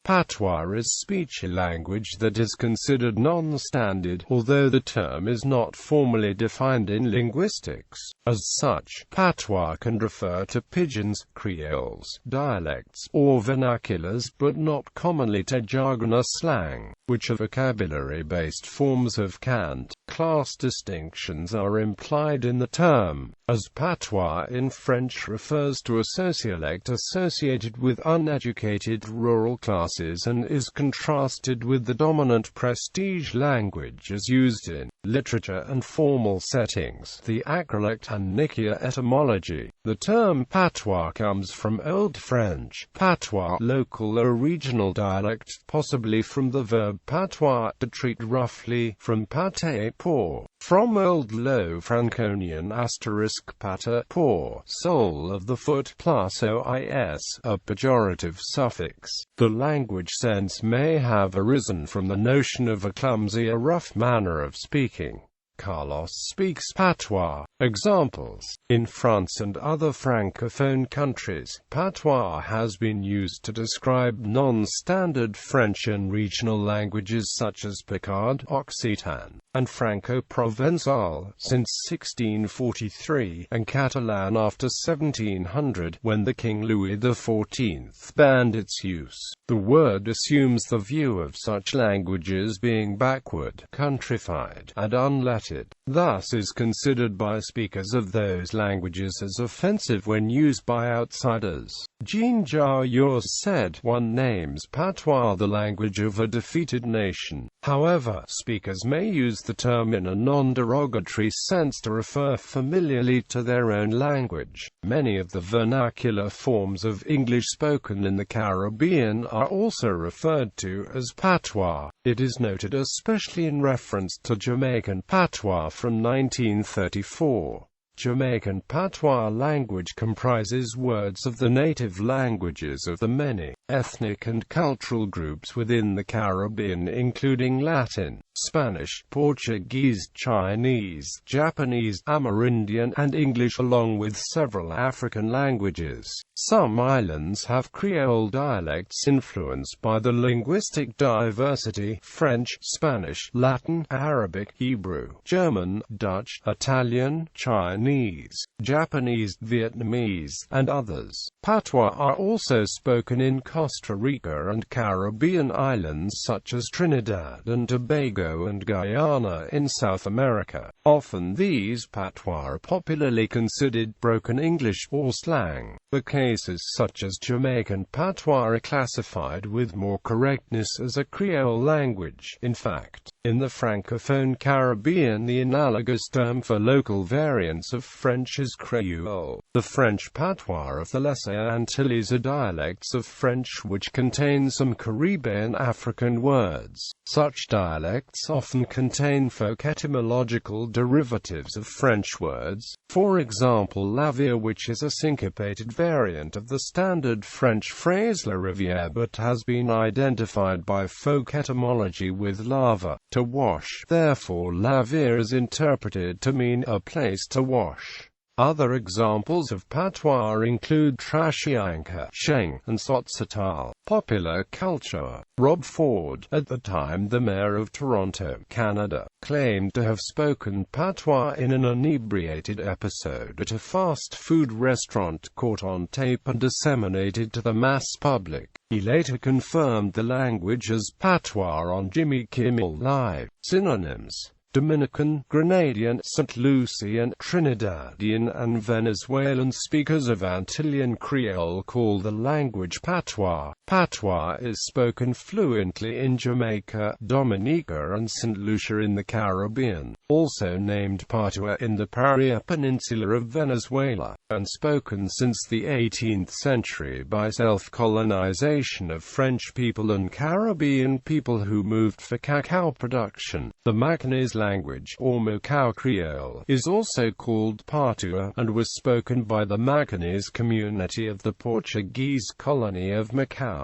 Patois is speech language that is considered non-standard, although the term is not formally defined in linguistics. As such, patois can refer to pidgins, creoles, dialects, or vernaculars, but not commonly to jargon or slang, which are vocabulary-based forms of cant. Class distinctions are implied in the term, as patois in French refers to a sociolect associated with uneducated rural classes and is contrasted with the dominant prestige language as used in literature and formal settings. The acrolect and nickia etymology. The term patois comes from Old French patois, local or regional dialect, possibly from the verb patois, to treat roughly, from pate pour, from Old Low Franconian *pata pour, sole of the foot, plus ois, a pejorative suffix. The language sense may have arisen from the notion of a clumsy or rough manner of speaking. Carlos speaks patois. Examples: in France and other francophone countries, patois has been used to describe non-standard French and regional languages such as Picard, Occitan, and Franco-Provençal since 1643, and Catalan after 1700, when the King Louis XIV banned its use. The word assumes the view of such languages being backward, countrified, and unlettered, thus is considered by speakers of those languages as offensive when used by outsiders. Jean Jaurès said, "One names patois the language of a defeated nation." However, speakers may use the term in a non-derogatory sense to refer familiarly to their own language. Many of the vernacular forms of English spoken in the Caribbean are also referred to as patois. It is noted especially in reference to Jamaican patois from 1934. Jamaican patois language comprises words of the native languages of the many ethnic and cultural groups within the Caribbean, including Latin, Spanish, Portuguese, Chinese, Japanese, Amerindian, and English, along with several African languages. Some islands have Creole dialects influenced by the linguistic diversity: French, Spanish, Latin, Arabic, Hebrew, German, Dutch, Italian, Chinese, Japanese, Vietnamese, and others. Patois are also spoken in Costa Rica and Caribbean islands such as Trinidad and Tobago and Guyana in South America. Often these patois are popularly considered broken English or slang. The cases such as Jamaican patois are classified with more correctness as a Creole language. In fact, in the Francophone Caribbean, the analogous term for local variants of French is creole. The French patois of the Lesser Antilles are dialects of French which contain some Caribbean African words. Such dialects often contain folk etymological derivatives of French words. For example, laver, which is a syncopated variant of the standard French phrase la rivière, but has been identified by folk etymology with lava, to wash. Therefore, laver is interpreted to mean a place to wash. Other examples of patois include Trashianka, Sheng, and Tzotzil. Popular culture. Rob Ford, at the time the mayor of Toronto, Canada, claimed to have spoken patois in an inebriated episode at a fast food restaurant, caught on tape and disseminated to the mass public. He later confirmed the language as patois on Jimmy Kimmel Live. Synonyms: Dominican, Grenadian, St. Lucian, Trinidadian and Venezuelan speakers of Antillean Creole call the language patois. Patois is spoken fluently in Jamaica, Dominica and St. Lucia in the Caribbean, also named Patois in the Paria Peninsula of Venezuela, and spoken since the 18th century by self-colonization of French people and Caribbean people who moved for cacao production. The Macanese language, or Macau Creole, is also called Patois, and was spoken by the Macanese community of the Portuguese colony of Macau.